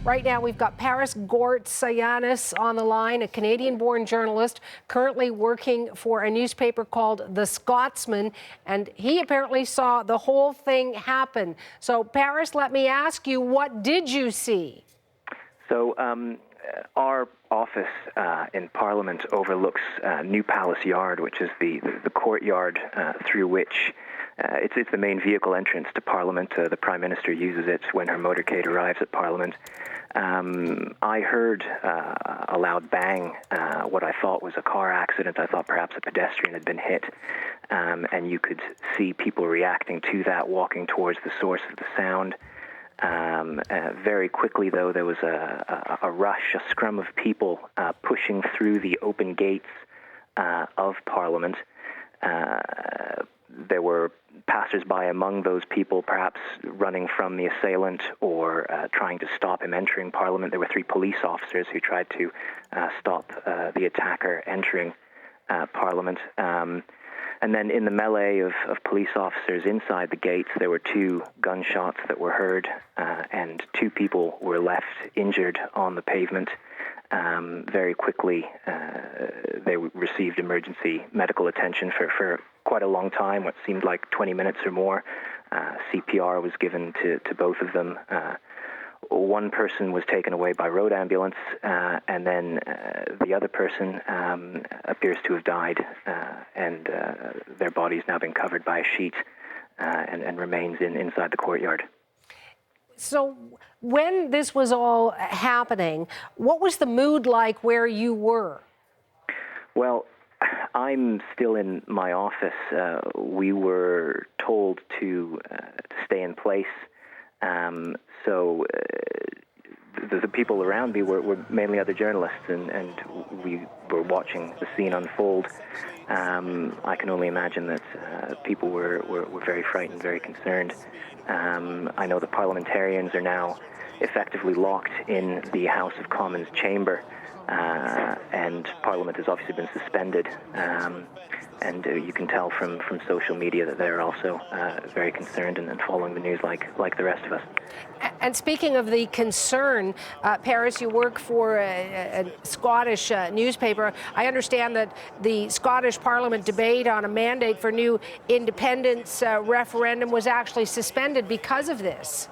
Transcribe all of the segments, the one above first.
Right now, we've got Paris Gourtsoyannis on the line, a Canadian-born journalist currently working for a newspaper called The Scotsman, and he apparently saw the whole thing happen. So, Paris, let me ask you, what did you see? So, our office in Parliament overlooks New Palace Yard, which is the courtyard through which it's the main vehicle entrance to Parliament. The Prime Minister uses it when her motorcade arrives at Parliament. I heard a loud bang, what I thought was a car accident. I thought perhaps a pedestrian had been hit, and you could see people reacting to that, walking towards the source of the sound. Very quickly, though, there was a rush, a scrum of people pushing through the open gates of Parliament. There were passers-by among those people, perhaps running from the assailant or trying to stop him entering Parliament. There were 3 police officers who tried to stop the attacker entering Parliament. And then in the melee of police officers inside the gates, there were 2 gunshots that were heard, and 2 people were left injured on the pavement. Very quickly, they received emergency medical attention for quite a long time, what seemed like 20 minutes or more. CPR was given to both of them. One person was taken away by road ambulance, and then the other person appears to have died, and their body's now been covered by a sheet and remains inside the courtyard. So when this was all happening, what was the mood like where you were? Well, I'm still in my office. We were told to stay in place. So the people around me were mainly other journalists, and we were watching the scene unfold. I can only imagine that people were very frightened, very concerned. I know the parliamentarians are now effectively locked in the House of Commons chamber, and Parliament has obviously been suspended. And you can tell from social media that they're also very concerned and following the news like the rest of us. And speaking of the concern, Paris, you work for a Scottish newspaper. I understand that the Scottish Parliament debate on a mandate for new independence referendum was actually suspended because of this.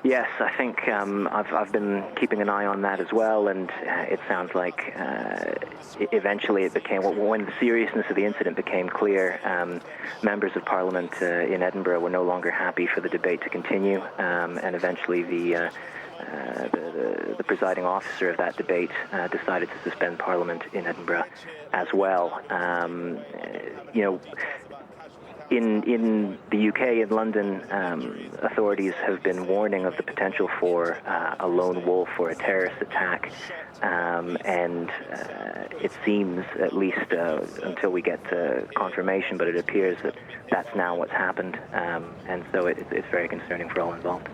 Yes, I think I've been keeping an eye on that as well, and it sounds like eventually it became, when the seriousness of the incident became clear, members of Parliament in Edinburgh were no longer happy for the debate to continue, and eventually the presiding officer of that debate decided to suspend Parliament in Edinburgh as well. In the UK, in London, authorities have been warning of the potential for a lone wolf or a terrorist attack, and it seems, at least until we get confirmation, but it appears that that's now what's happened, and so it's very concerning for all involved.